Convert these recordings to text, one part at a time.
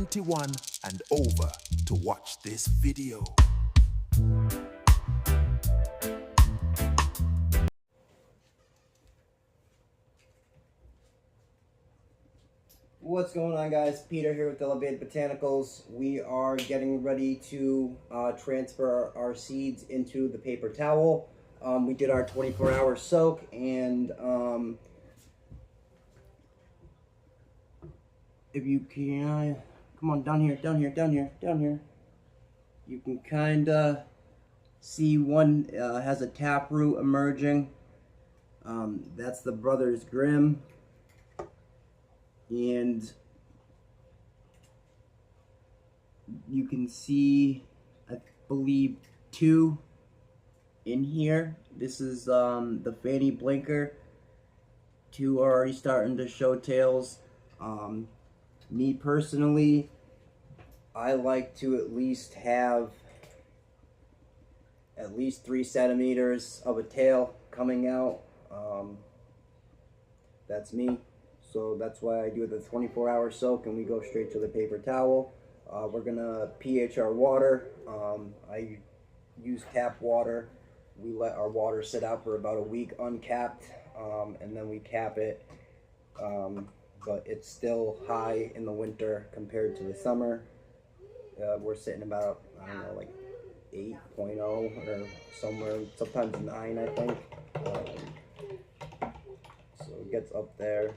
21 and over to watch this video. What's going on, guys? Peter here with Elevated Botanicals. We are getting ready to transfer our seeds into the paper towel. We did our 24-hour soak, and if you can, come on, down here. You can kind of see one has a taproot emerging. That's the brother's germ. And you can see, I believe, 2 in here. This is the fanny blinker. 2 are already starting to show tails. Me personally, I like to at least have at least 3 centimeters of a tail coming out. That's me. So that's why I do the 24-hour soak, and we go straight to the paper towel. We're gonna pH our water. I use tap water. We let our water sit out for about a week uncapped, and then we cap it. But it's still high in the winter compared to the summer. We're sitting about, I don't know, like 8.0 or somewhere, sometimes 9, I think. So it gets up there.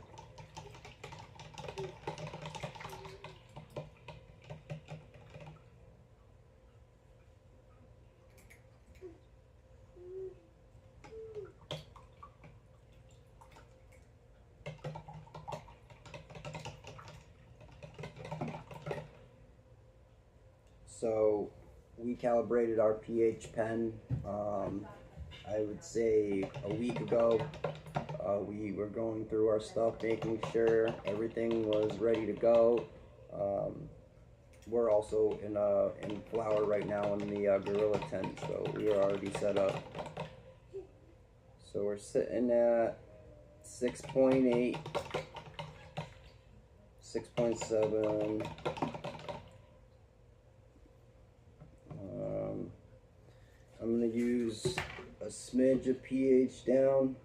So we calibrated our pH pen, I would say a week ago. We were going through our stuff, making sure everything was ready to go. We're also in flower right now in the gorilla tent, so we are already set up. So we're sitting at 6.8, 6.7. I'm going to use a smidge of pH down.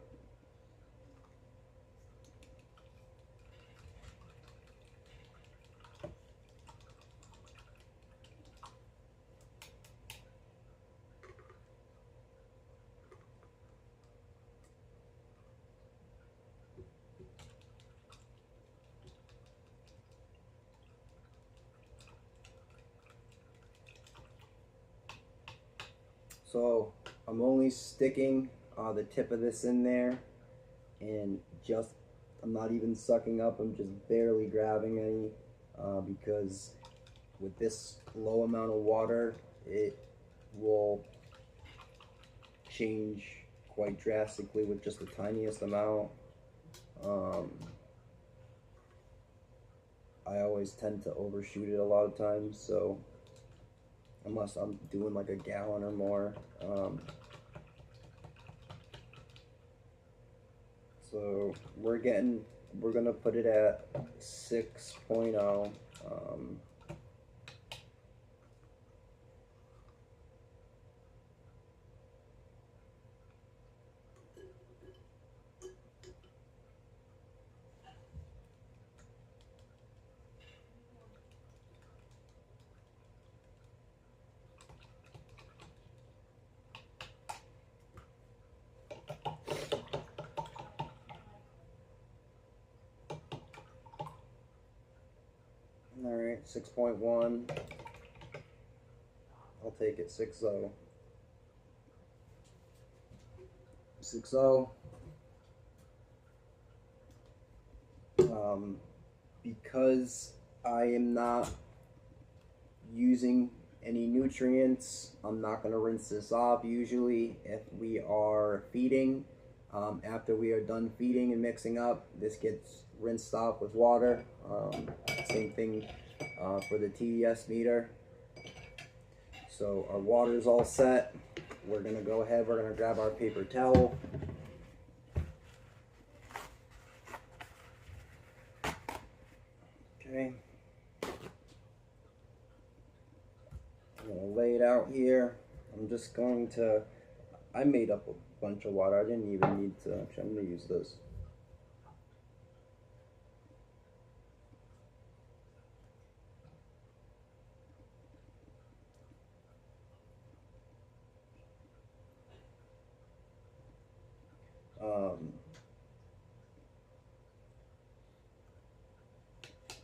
So I'm only sticking the tip of this in there, and I'm not even sucking up, I'm just barely grabbing any, because with this low amount of water, it will change quite drastically with just the tiniest amount. I always tend to overshoot it a lot of times, so unless I'm doing like a gallon or more. So we're gonna put it at 6.0. All right, 6.1. I'll take it 6.0. 6.0. Because I am not using any nutrients, I'm not going to rinse this off. Usually if we are feeding, after we are done feeding and mixing up, this gets rinsed off with water. Same thing for the TDS meter. So our water is all set. We're going to go ahead, we're going to grab our paper towel. Okay. lay it out here. I'm just going to, I made up a bunch of water. I didn't even need to, actually I'm going to use this.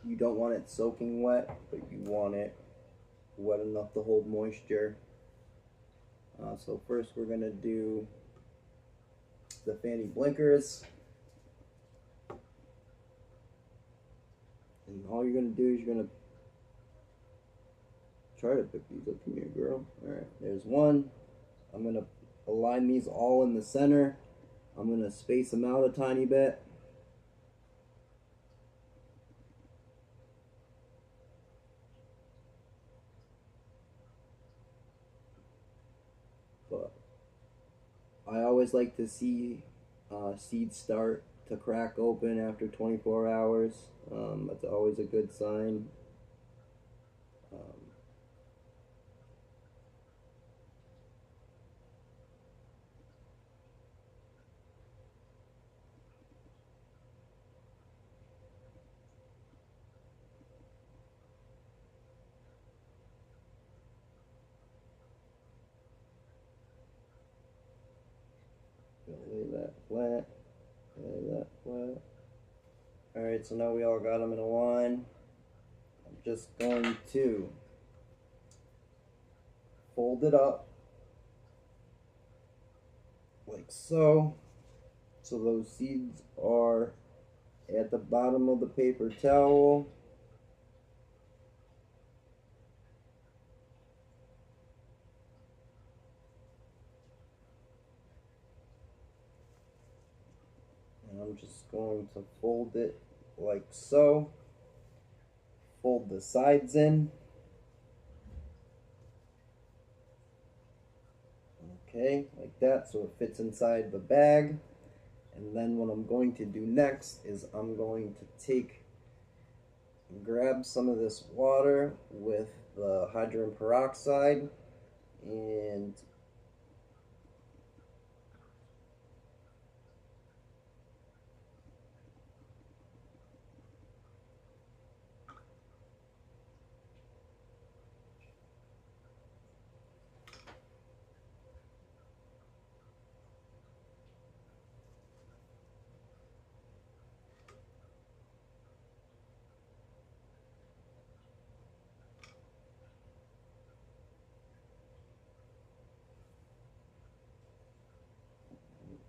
You don't want it soaking wet, but you want it wet enough to hold moisture. So first we're going to do the fanny blinkers. And all you're going to do is you're going to try to pick these up. Come here, girl. Alright, there's one. I'm going to align these all in the center. I'm going to space them out a tiny bit. But I always like to see seeds start to crack open after 24 hours. That's always a good sign. Lay that flat. Lay that flat. Alright, so now we all got them in a line. I'm just going to fold it up like so. So those seeds are at the bottom of the paper towel. And I'm just going to fold it like so. Fold the sides in. Okay, like that, so it fits inside the bag. And then what I'm going to do next is I'm going to grab some of this water with the hydrogen peroxide and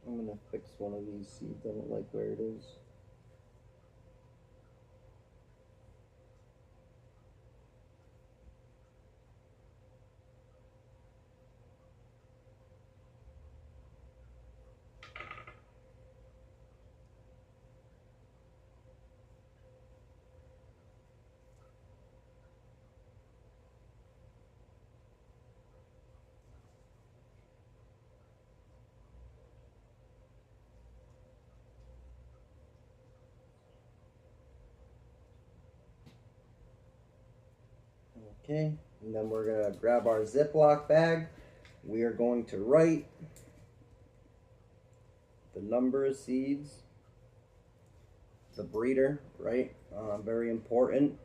I'm going to fix one of these seeds. I don't like where it is. Okay, and then we're going to grab our Ziploc bag. We are going to write the number of seeds, the breeder, right? Very important.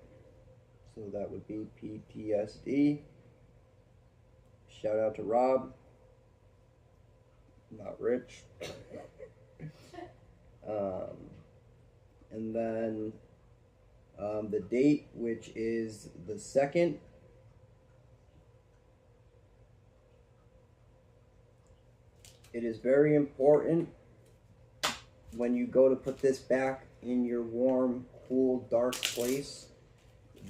So that would be PTSD. Shout out to Rob, not Rich. And then the date, which is the 2nd. It is very important when you go to put this back in your warm, cool, dark place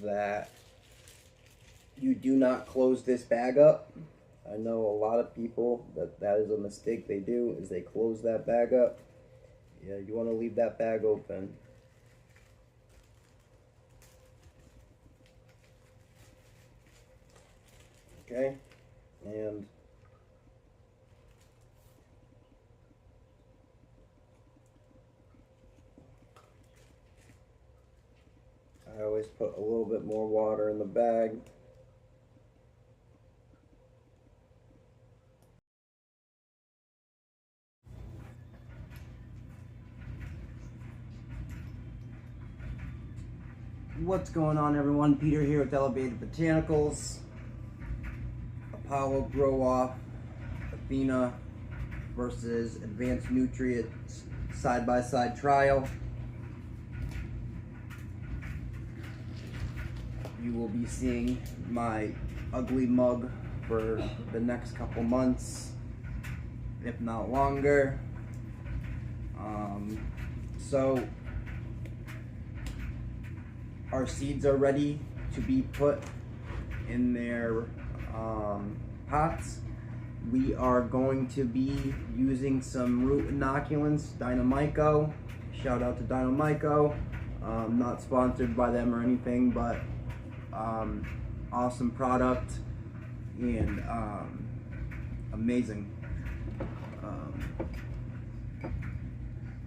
that you do not close this bag up. I know a lot of people that is a mistake they do, is they close that bag up. Yeah, you want to leave that bag open. Okay, and I always put a little bit more water in the bag. What's going on, everyone? Peter here with Elevated Botanicals. Apollo Grow Off Athena versus Advanced Nutrients side-by-side trial. You will be seeing my ugly mug for the next couple months, if not longer. So our seeds are ready to be put in their pots. We are going to be using some root inoculants, Dynamyco. Shout out to Dynamyco. Not sponsored by them or anything, but awesome product and amazing.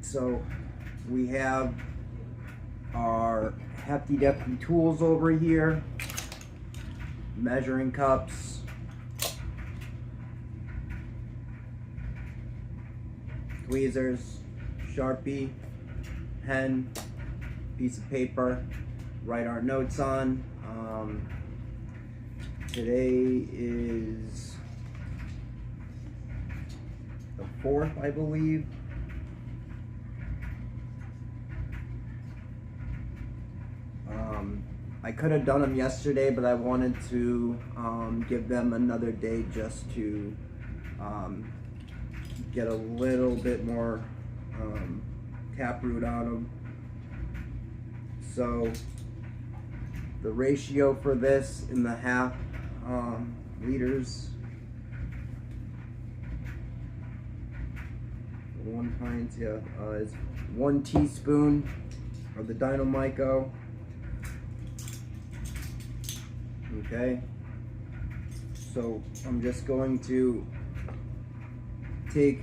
So we have our hefty defty tools over here, measuring cups, tweezers, Sharpie, pen, piece of paper, write our notes on. Today is the 4th, I believe. I could have done them yesterday, but I wanted to give them another day just to get a little bit more taproot on them. So the ratio for this in the half liters, 1 pint, is 1 teaspoon of the Dynamyco. Okay, so I'm just going to take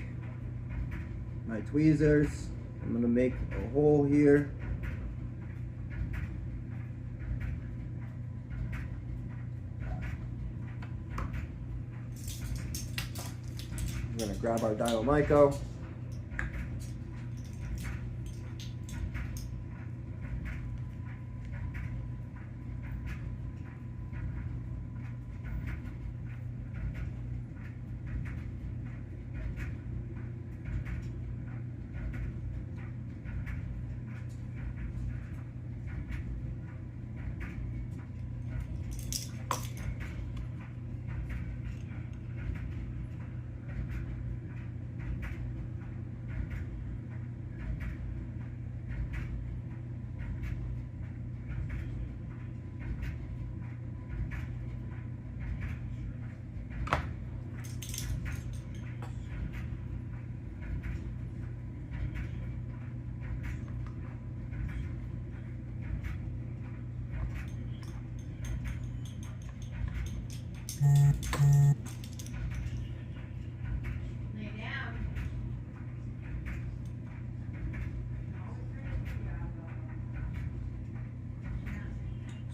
my tweezers. I'm going to make a hole here. I'm going to grab our Dynamyco.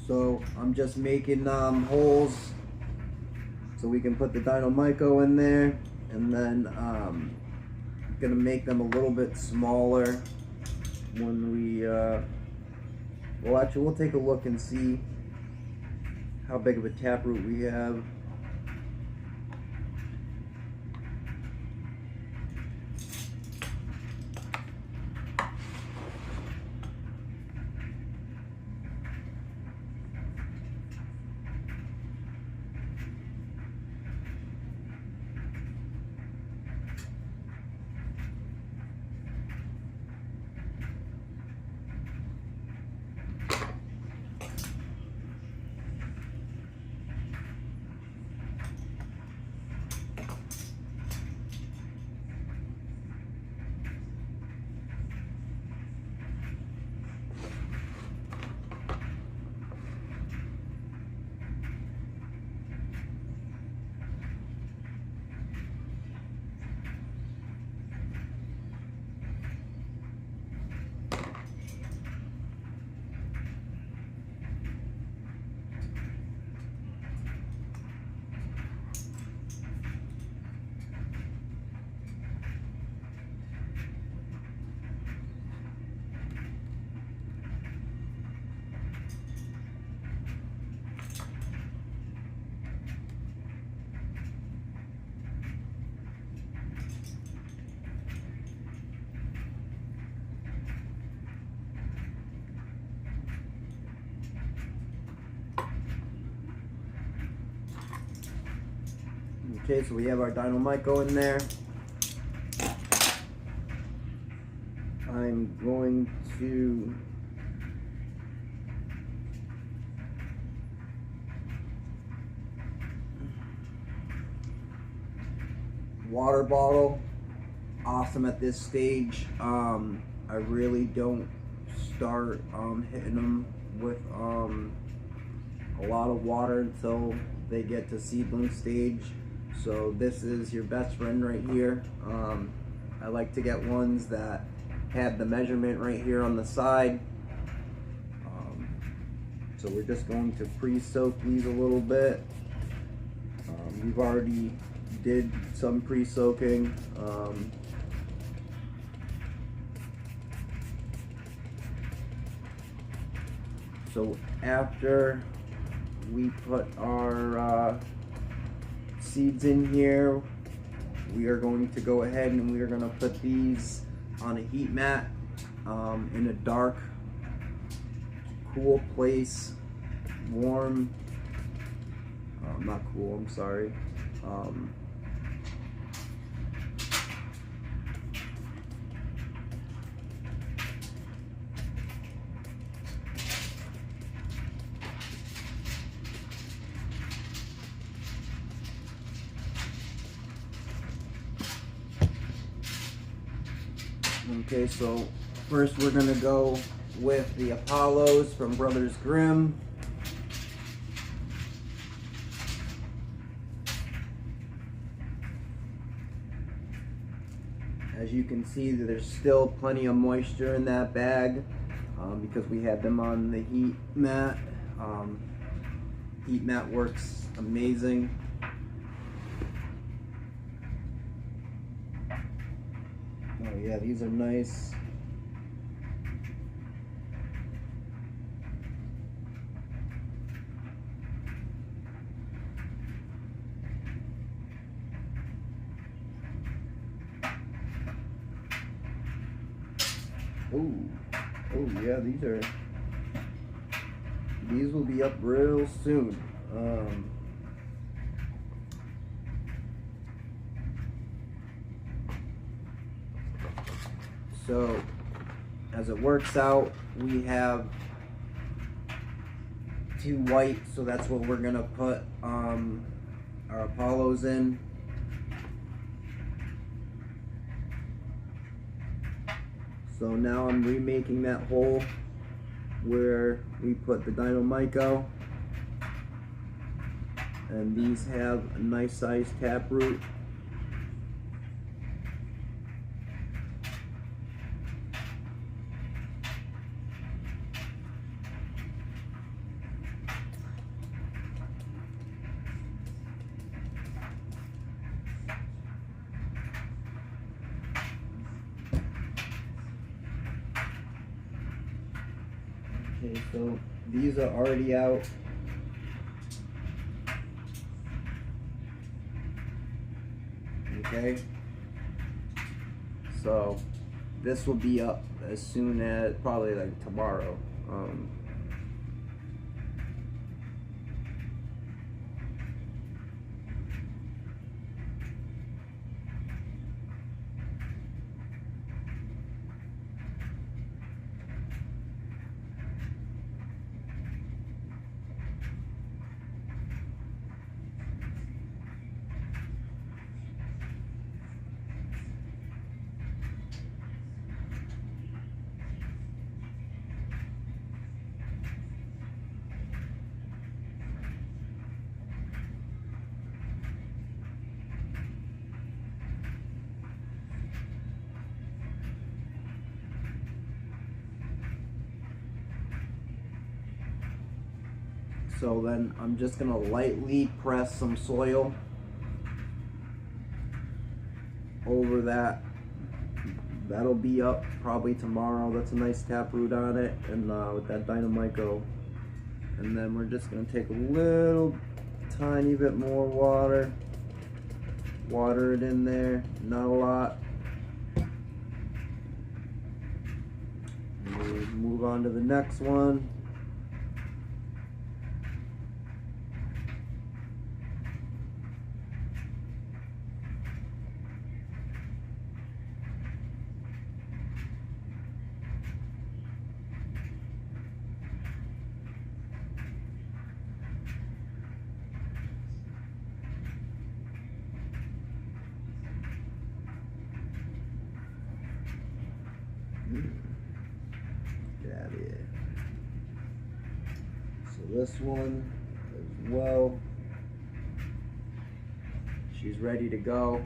So I'm just making holes so we can put the Dynamyco in there, and then I'm gonna make them a little bit smaller when we well, actually we'll take a look and see how big of a taproot we have. Okay, so we have our Dynamico in there. I'm going to water bottle. Awesome at this stage. I really don't start hitting them with a lot of water until they get to seedling stage. So this is your best friend right here. I like to get ones that have the measurement right here on the side. So we're just going to pre-soak these a little bit. We've already did some pre-soaking. So after we put our seeds in here, we are going to go ahead and we are going to put these on a heat mat in a dark, cool place, warm, not cool, I'm sorry. Okay, so first we're gonna go with the Apollos from Brothers Grimm. As you can see, there's still plenty of moisture in that bag because we had them on the heat mat. Heat mat works amazing. Oh yeah, these are nice. Oh yeah, these will be up real soon. So as it works out, we have 2 white, so that's what we're gonna put our Apollos in. So now I'm remaking that hole where we put the Dynamico, and these have a nice sized taproot. Okay, so these are already out. Okay, so this will be up as soon as probably like tomorrow. So then I'm just gonna lightly press some soil over that. That'll be up probably tomorrow. That's a nice taproot on it, and with that Dynamico. And then we're just gonna take a little tiny bit more water, water it in there, not a lot. And we move on to the next one. Get out of here. So this one as well. She's ready to go.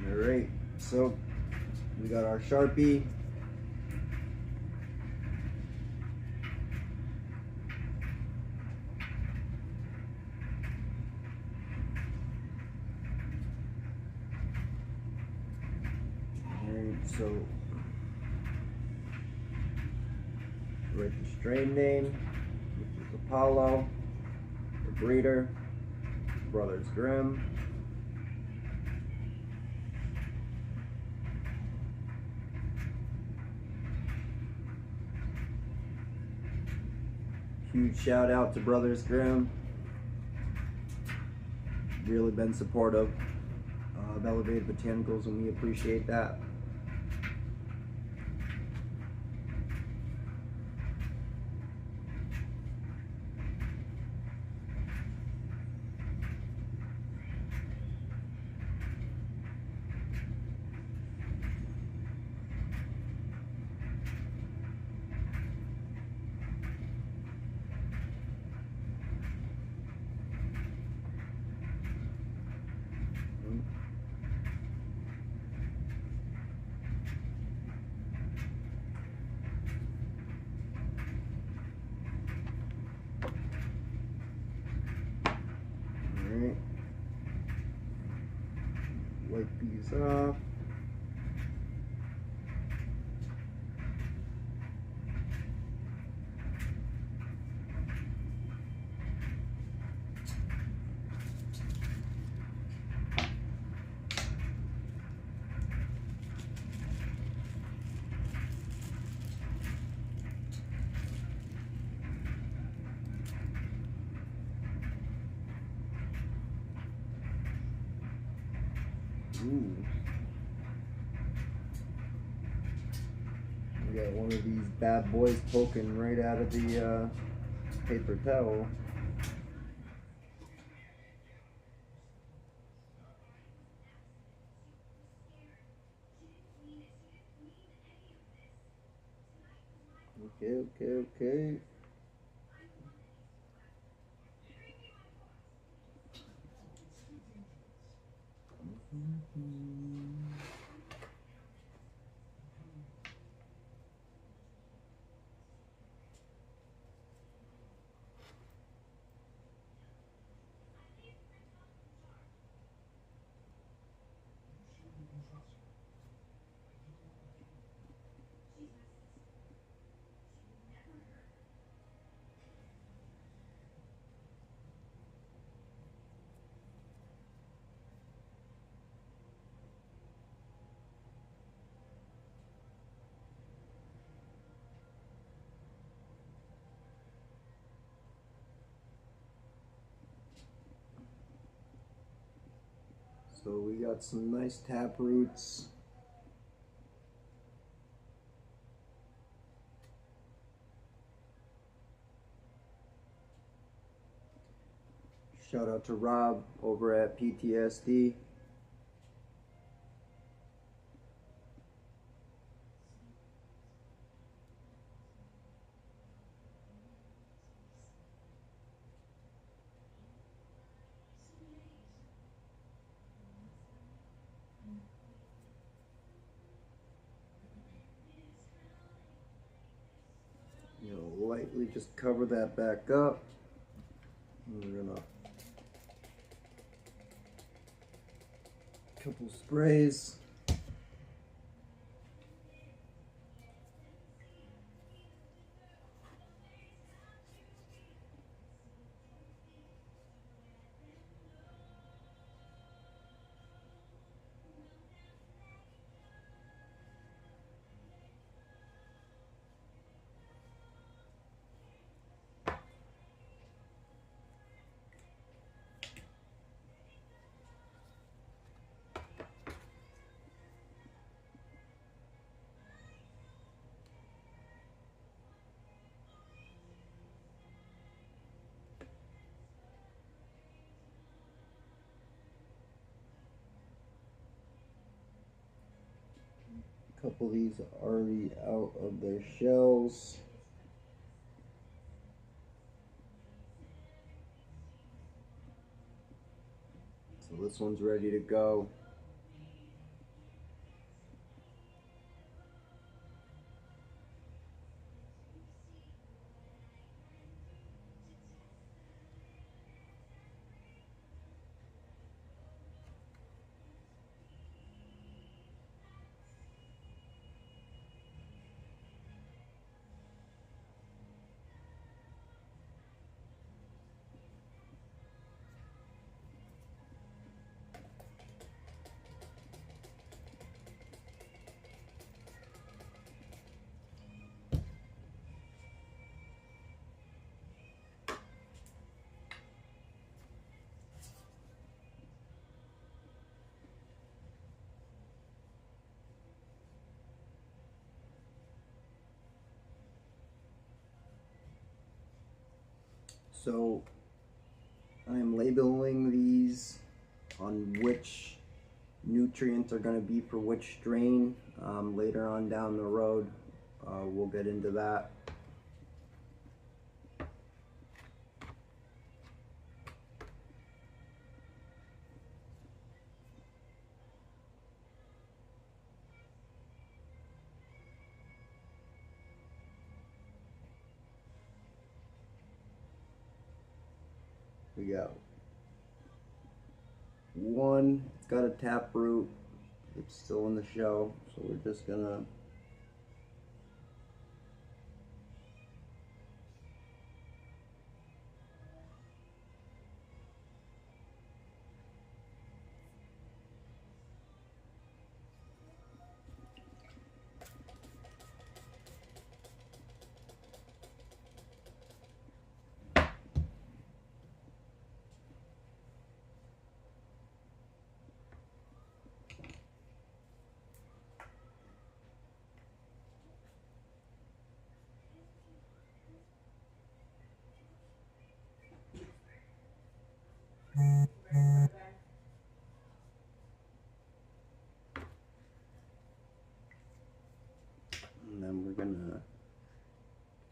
Alright, so we got our Sharpie. Alright, so write the strain name, which is Apollo, the breeder, Brothers Grimm. Huge shout out to Brothers Grimm. Really been supportive of Elevated Botanicals, and we appreciate that. Alright. Wipe these off. Ooh. We got one of these bad boys poking right out of the paper towel. Okay. So we got some nice tap roots. Shout out to Rob over at PTSD. Lightly just cover that back up. And we're gonna couple sprays. A couple of these are already out of their shells. So this one's ready to go. So I am labeling these on which nutrients are going to be for which strain. Later on down the road, we'll get into that. We got one, it's got a tap root, it's still in the shell, so we're just gonna and then we're gonna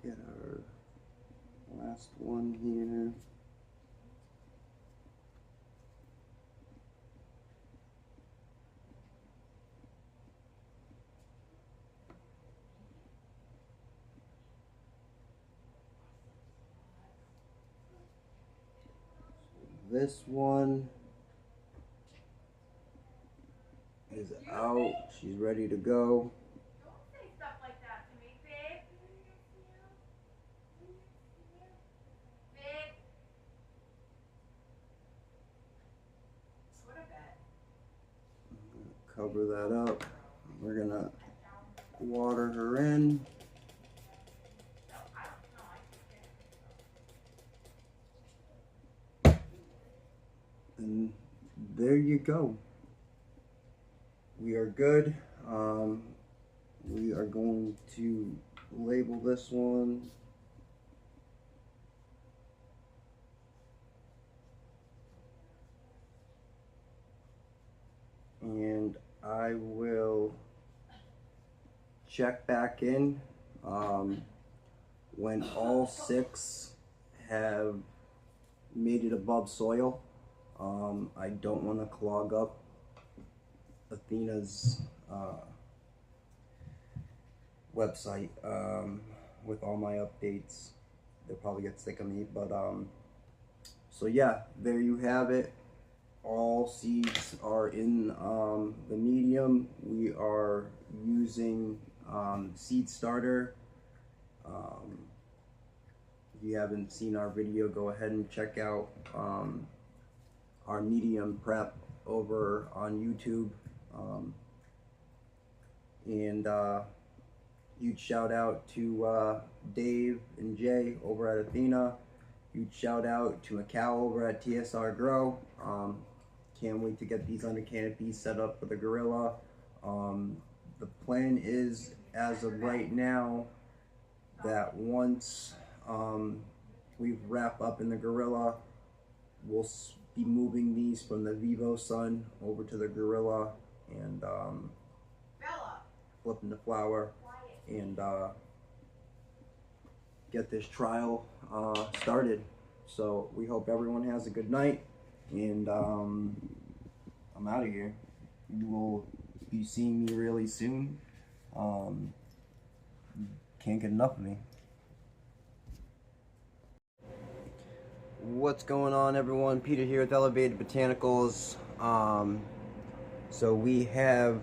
get our last one here. This one is out, she's ready to go. Don't say stuff like that to me, babe. Babe. Go to bed. Cover that up. We're gonna water her in. No, I don't know. I can get it. And there you go. we are good. We are going to label this one. And I will check back in when all 6 have made it above soil. I don't want to clog up Athena's website with all my updates. They'll probably get sick of me, but so yeah, there you have it. All seeds are in the medium. We are using seed starter. If you haven't seen our video, go ahead and check out our medium prep over on YouTube. And huge shout out to Dave and Jay over at Athena. Huge shout out to Macau over at TSR Grow. Can't wait to get these under canopies set up for the gorilla. The plan is, as of right now, that once we wrap up in the gorilla, we'll be moving these from the Vivo Sun over to the gorilla and flipping the flower and get this trial started. So we hope everyone has a good night, and I'm out of here. You will be seeing me really soon. Can't get enough of me. What's going on, everyone? Peter here with Elevated Botanicals. So we have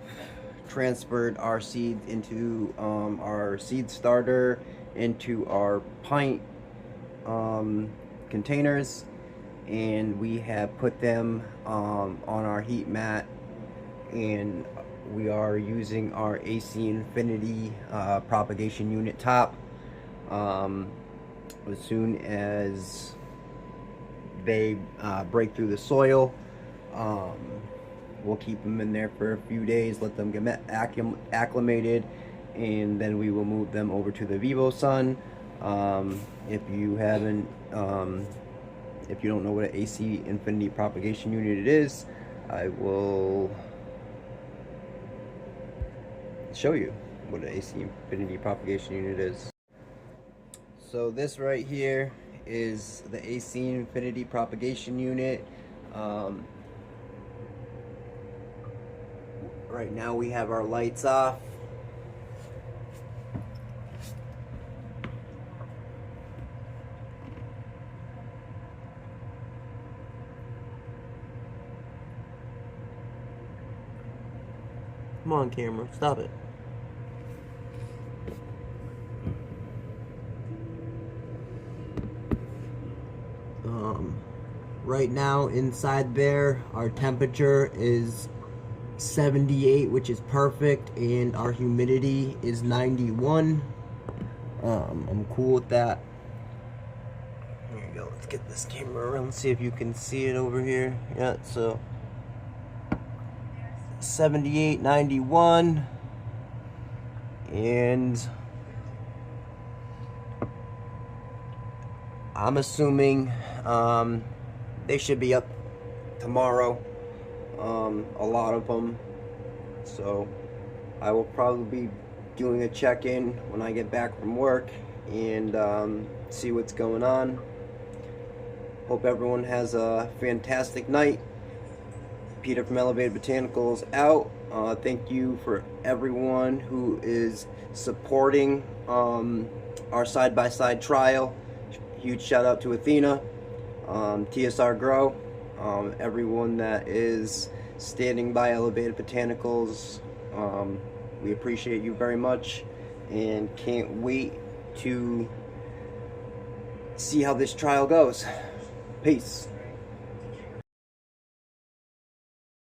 transferred our seeds into our seed starter into our pint containers, and we have put them on our heat mat, and we are using our AC Infinity propagation unit top. As soon as they break through the soil, we'll keep them in there for a few days, let them get acclimated, and then we will move them over to the Vivo Sun. If you haven't, if you don't know what an AC Infinity propagation unit is, I will show you what an AC Infinity propagation unit is. So this right here is the AC Infinity propagation unit. Right now we have our lights off. Come on, camera, stop it. Right now inside there, our temperature is 78, which is perfect, and our humidity is 91. I'm cool with that. Here you go. Let's get this camera around, see if you can see it over here. Yeah, so 78, 91, and I'm assuming they should be up tomorrow, a lot of them, so I will probably be doing a check-in when I get back from work and see what's going on. Hope everyone has a fantastic night. Peter from Elevated Botanicals out. Thank you for everyone who is supporting our side-by-side trial. Huge shout out to Athena, TSR Grow, everyone that is standing by Elevated Botanicals. We appreciate you very much and can't wait to see how this trial goes. Peace.